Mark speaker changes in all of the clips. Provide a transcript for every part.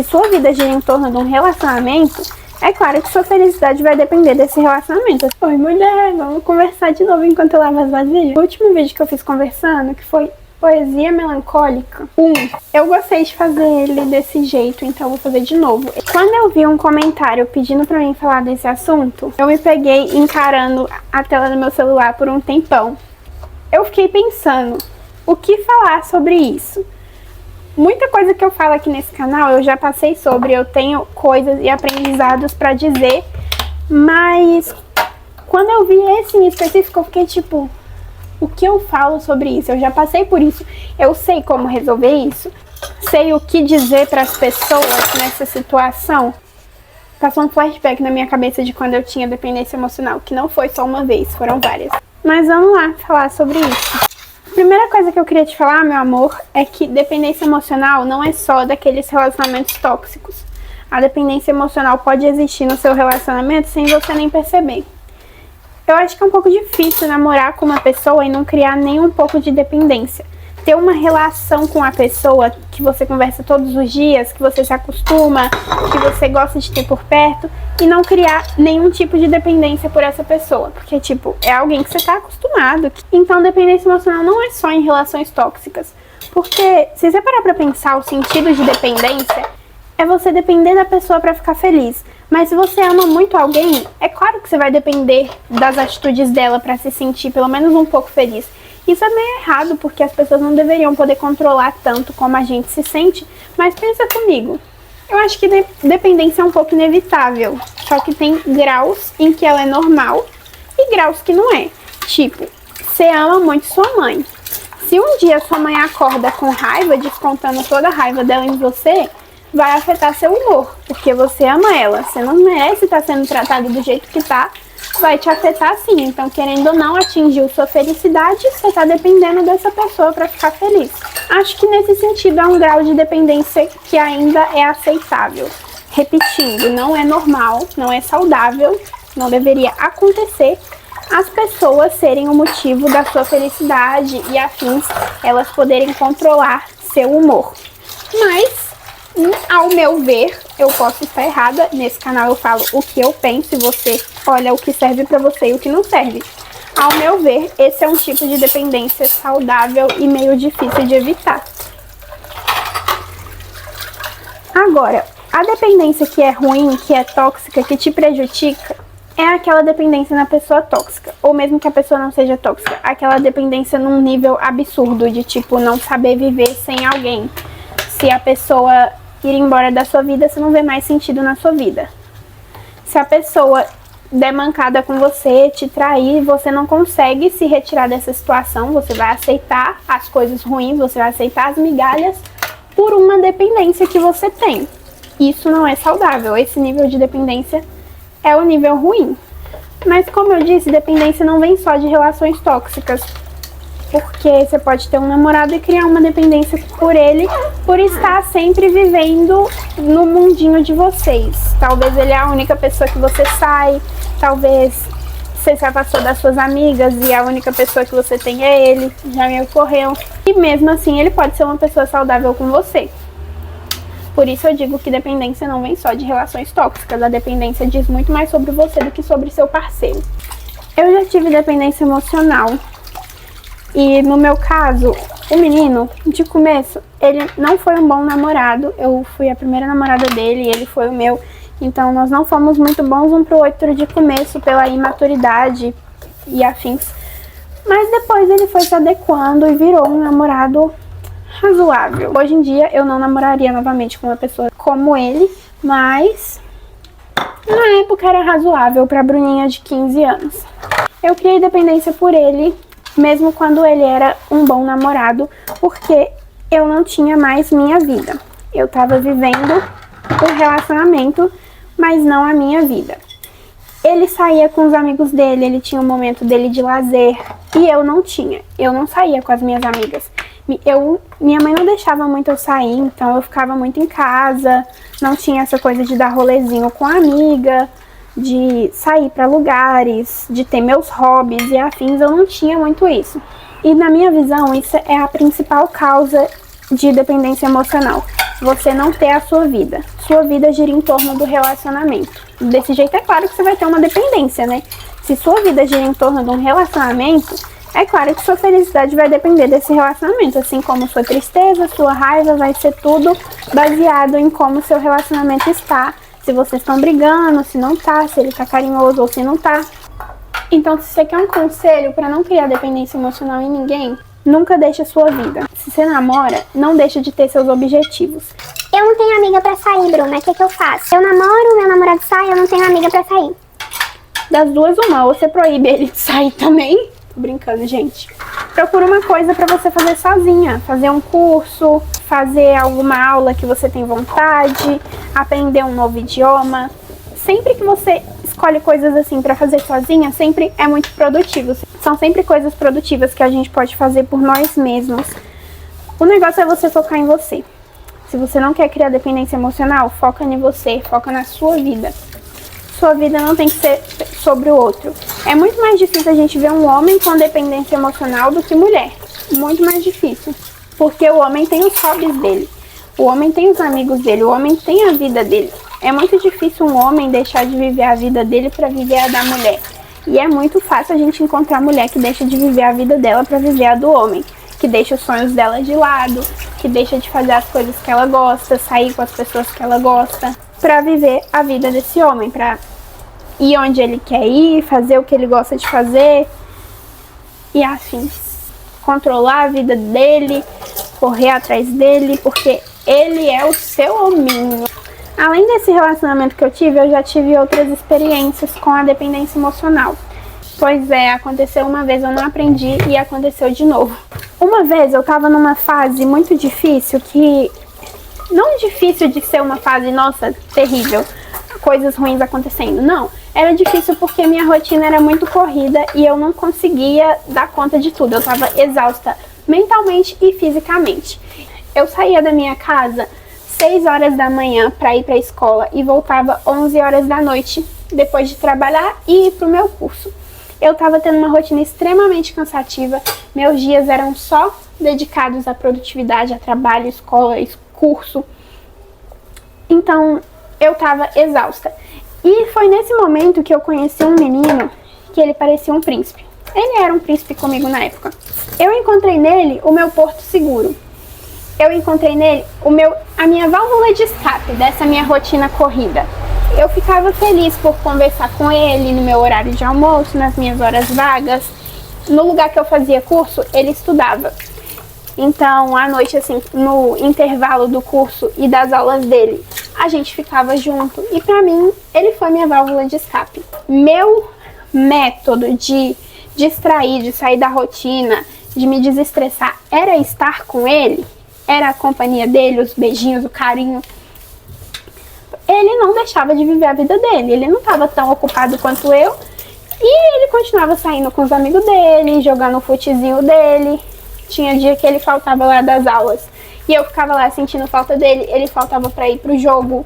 Speaker 1: que sua vida gira em torno de um relacionamento, é claro que sua felicidade vai depender desse relacionamento. Oi, mulher, vamos conversar de novo enquanto eu lavo as vasilhas. O último vídeo que eu fiz conversando, que foi Poesia Melancólica 1, eu gostei de fazer ele desse jeito, então eu vou fazer de novo. Quando eu vi um comentário pedindo pra mim falar desse assunto, eu me peguei encarando a tela do meu celular por um tempão. Eu fiquei pensando, o que falar sobre isso? Muita coisa que eu falo aqui nesse canal eu já passei sobre, eu tenho coisas e aprendizados pra dizer, mas quando eu vi esse em específico eu fiquei tipo, o que eu falo sobre isso? Eu já passei por isso, eu sei como resolver isso, sei o que dizer para as pessoas nessa situação. Passou um flashback na minha cabeça de quando eu tinha dependência emocional, que não foi só uma vez, foram várias. Mas vamos lá falar sobre isso. A primeira coisa que eu queria te falar, meu amor, é que dependência emocional não é só daqueles relacionamentos tóxicos. A dependência emocional pode existir no seu relacionamento sem você nem perceber. Eu acho que é um pouco difícil namorar com uma pessoa e não criar nem um pouco de dependência. Ter uma relação com a pessoa que você conversa todos os dias, que você se acostuma, que você gosta de ter por perto e não criar nenhum tipo de dependência por essa pessoa. Porque, tipo, é alguém que você tá acostumado. Então, dependência emocional não é só em relações tóxicas. Porque, se você parar pra pensar, o sentido de dependência é você depender da pessoa pra ficar feliz. Mas se você ama muito alguém, é claro que você vai depender das atitudes dela pra se sentir pelo menos um pouco feliz. Isso é meio errado, porque as pessoas não deveriam poder controlar tanto como a gente se sente, mas pensa comigo. Eu acho que dependência é um pouco inevitável, só que tem graus em que ela é normal e graus que não é. Tipo, você ama muito sua mãe. Se um dia sua mãe acorda com raiva, descontando toda a raiva dela em você, vai afetar seu humor, porque você ama ela. Você não merece estar sendo tratado do jeito que tá, vai te afetar sim. Então, querendo ou não, atingiu sua felicidade, você tá dependendo dessa pessoa para ficar feliz. Acho que nesse sentido é um grau de dependência que ainda é aceitável. Repetindo, não é normal, não é saudável, não deveria acontecer as pessoas serem o motivo da sua felicidade e afins, elas poderem controlar seu humor. Mas, ao meu ver, eu posso estar errada. Nesse canal eu falo o que eu penso e você olha o que serve pra você e o que não serve. Ao meu ver, esse é um tipo de dependência saudável e meio difícil de evitar. Agora, a dependência que é ruim, que é tóxica, que te prejudica, é aquela dependência na pessoa tóxica. Ou mesmo que a pessoa não seja tóxica, aquela dependência num nível absurdo, de tipo, não saber viver sem alguém. Se a pessoa ir embora da sua vida, você não vê mais sentido na sua vida. Se a pessoa der mancada com você, te trair, você não consegue se retirar dessa situação, você vai aceitar as coisas ruins, você vai aceitar as migalhas por uma dependência que você tem. Isso não é saudável, esse nível de dependência é o nível ruim. Mas como eu disse, dependência não vem só de relações tóxicas. Porque você pode ter um namorado e criar uma dependência por ele, por estar sempre vivendo no mundinho de vocês. Talvez ele é a única pessoa que você sai, talvez você se afastou das suas amigas e a única pessoa que você tem é ele, já me ocorreu. E mesmo assim ele pode ser uma pessoa saudável com você. Por isso eu digo que dependência não vem só de relações tóxicas, a dependência diz muito mais sobre você do que sobre seu parceiro. Eu já tive dependência emocional. E no meu caso, o menino, de começo, ele não foi um bom namorado. Eu fui a primeira namorada dele e ele foi o meu. Então nós não fomos muito bons um pro outro de começo, pela imaturidade e afins. Mas depois ele foi se adequando e virou um namorado razoável. Hoje em dia eu não namoraria novamente com uma pessoa como ele, mas na época era razoável pra Bruninha de 15 anos. Eu criei dependência por ele, mesmo quando ele era um bom namorado, porque eu não tinha mais minha vida. Eu tava vivendo um relacionamento, mas não a minha vida. Ele saía com os amigos dele, ele tinha um momento dele de lazer, e eu não tinha. Eu não saía com as minhas amigas. Minha mãe não deixava muito eu sair, então eu ficava muito em casa, não tinha essa coisa de dar rolezinho com a amiga, de sair para lugares, de ter meus hobbies e afins, eu não tinha muito isso. E na minha visão, isso é a principal causa de dependência emocional. você não ter a sua vida. Sua vida gira em torno do relacionamento. Desse jeito é claro que você vai ter uma dependência, né? Se sua vida gira em torno de um relacionamento, é claro que sua felicidade vai depender desse relacionamento. Assim como sua tristeza, sua raiva, vai ser tudo baseado em como seu relacionamento está. Se vocês estão brigando, se não tá, se ele tá carinhoso ou se não tá. Então, se você quer um conselho para não criar dependência emocional em ninguém, nunca deixe a sua vida. Se você namora, não deixe de ter seus objetivos.
Speaker 2: Eu não tenho amiga pra sair, Bruna, o que que eu faço? Eu namoro, meu namorado sai, eu não tenho amiga pra sair.
Speaker 1: Das duas, uma, ou você proíbe ele de sair também. Tô brincando, gente. Procura uma coisa pra você fazer sozinha. Fazer um curso, fazer alguma aula que você tem vontade, aprender um novo idioma. Sempre que você escolhe coisas assim pra fazer sozinha, sempre é muito produtivo. São sempre coisas produtivas que a gente pode fazer por nós mesmos. O negócio é você focar em você. Se você não quer criar dependência emocional, foca em você, foca na sua vida. Sua vida não tem que ser sobre o outro. É muito mais difícil a gente ver um homem com dependência emocional do que mulher. Muito mais difícil. Porque o homem tem os hobbies dele. O homem tem os amigos dele. O homem tem a vida dele. É muito difícil um homem deixar de viver a vida dele para viver a da mulher. E é muito fácil a gente encontrar mulher que deixa de viver a vida dela para viver a do homem. Que deixa os sonhos dela de lado. Que deixa de fazer as coisas que ela gosta. Sair com as pessoas que ela gosta. Para viver a vida desse homem. Para ir onde ele quer ir, fazer o que ele gosta de fazer e afins. Controlar a vida dele, correr atrás dele, porque ele é o seu hominho. Além desse relacionamento que eu tive, eu já tive outras experiências com a dependência emocional. Pois é, aconteceu uma vez, eu não aprendi e aconteceu de novo. Uma vez eu tava numa fase muito difícil que... Não difícil de ser uma fase, nossa, terrível, coisas ruins acontecendo, não. Era difícil porque minha rotina era muito corrida e eu não conseguia dar conta de tudo. Eu tava exausta mentalmente e fisicamente. Eu saía da minha casa 6 horas da manhã para ir para a escola e voltava 11 horas da noite depois de trabalhar e ir pro meu curso. Eu tava tendo uma rotina extremamente cansativa. Meus dias eram só dedicados à produtividade, a trabalho, escola, curso. Então, eu tava exausta. E foi nesse momento que eu conheci um menino que ele parecia um príncipe. Ele era um príncipe comigo na época. Eu encontrei nele o meu porto seguro. Eu encontrei nele a minha válvula de escape dessa minha rotina corrida. Eu ficava feliz por conversar com ele no meu horário de almoço, nas minhas horas vagas. No lugar que eu fazia curso, ele estudava. Então, à noite, assim, no intervalo do curso e das aulas dele, a gente ficava junto. E pra mim, ele foi minha válvula de escape. Meu método de distrair, de sair da rotina, de me desestressar, era estar com ele. Era a companhia dele, os beijinhos, o carinho. Ele não deixava de viver a vida dele. Ele não estava tão ocupado quanto eu. E ele continuava saindo com os amigos dele, jogando o futezinho dele. Tinha dia que ele faltava lá das aulas e eu ficava lá sentindo falta dele, ele faltava pra ir pro jogo.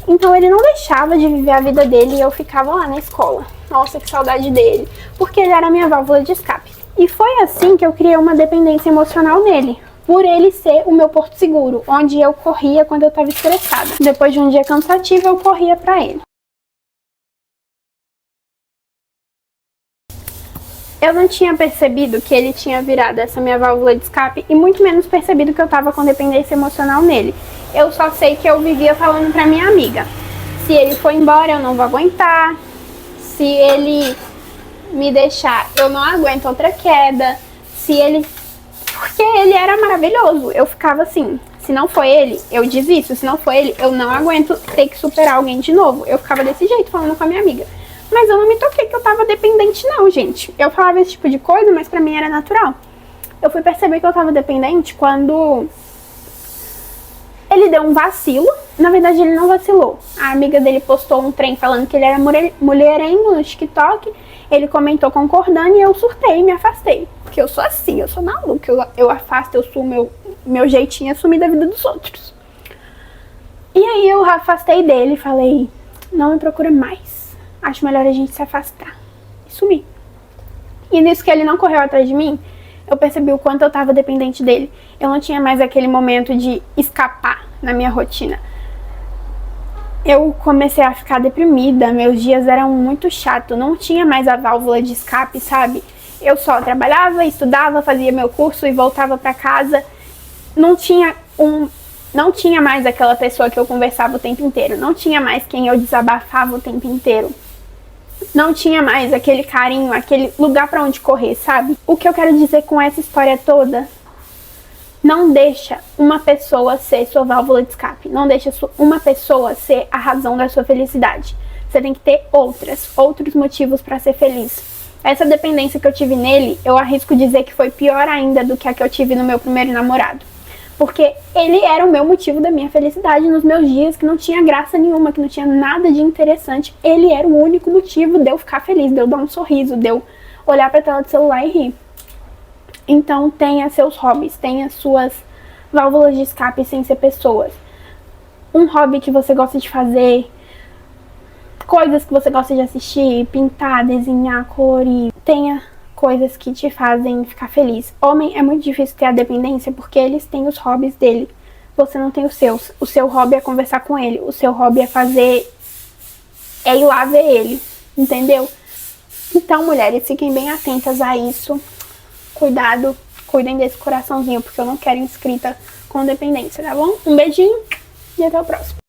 Speaker 1: Então ele não deixava de viver a vida dele e eu ficava lá na escola. Nossa, que saudade dele, porque ele era a minha válvula de escape. E foi assim que eu criei uma dependência emocional nele, por ele ser o meu porto seguro, onde eu corria quando eu tava estressada. Depois de um dia cansativo, eu corria pra ele. Eu não tinha percebido que ele tinha virado essa minha válvula de escape e muito menos percebido que eu tava com dependência emocional nele. Eu só sei que eu vivia falando pra minha amiga: se ele for embora, eu não vou aguentar. Se ele me deixar, eu não aguento outra queda. Se ele... Porque ele era maravilhoso. Eu ficava assim, se não for ele, eu desisto. Se não for ele, eu não aguento ter que superar alguém de novo. Eu ficava desse jeito falando com a minha amiga. Mas eu não me toquei que eu tava dependente não, gente. Eu falava esse tipo de coisa, mas pra mim era natural. Eu fui perceber que eu tava dependente quando ele deu um vacilo. Na verdade, ele não vacilou. A amiga dele postou um trem falando que ele era mulherengo no TikTok. Ele comentou concordando e eu surtei e me afastei. Porque eu sou assim, eu sou maluca. Eu afasto, eu sou meu jeitinho assumir da vida dos outros. E aí eu afastei dele e falei: não me procura mais. Acho melhor a gente se afastar e sumir. E nisso que ele não correu atrás de mim, eu percebi o quanto eu tava dependente dele. Eu não tinha mais aquele momento de escapar. na minha rotina. Eu comecei a ficar deprimida, meus dias eram muito chatos, não tinha mais a válvula de escape, sabe? Eu só trabalhava, estudava, fazia meu curso e voltava pra casa. Não tinha mais aquela pessoa que eu conversava o tempo inteiro, não tinha mais quem eu desabafava o tempo inteiro. Não tinha mais aquele carinho, aquele lugar pra onde correr, sabe? O que eu quero dizer com essa história toda? Não deixa uma pessoa ser sua válvula de escape. Não deixa uma pessoa ser a razão da sua felicidade. Você tem que ter outros motivos pra ser feliz. Essa dependência que eu tive nele, eu arrisco dizer que foi pior ainda do que a que eu tive no meu primeiro namorado. Porque ele era o meu motivo da minha felicidade nos meus dias, que não tinha graça nenhuma, que não tinha nada de interessante. Ele era o único motivo de eu ficar feliz, de eu dar um sorriso, de eu olhar pra tela do celular e rir. Então tenha seus hobbies, tenha suas válvulas de escape sem ser pessoas. Um hobby que você gosta de fazer, coisas que você gosta de assistir, pintar, desenhar, colorir. Tenha coisas que te fazem ficar feliz. Homem é muito difícil ter a dependência porque eles têm os hobbies dele. Você não tem os seus. O seu hobby é conversar com ele. O seu hobby é ir lá ver ele. Entendeu? Então, mulheres, fiquem bem atentas a isso. Cuidado, cuidem desse coraçãozinho, porque eu não quero inscrita com dependência, tá bom? Um beijinho e até o próximo.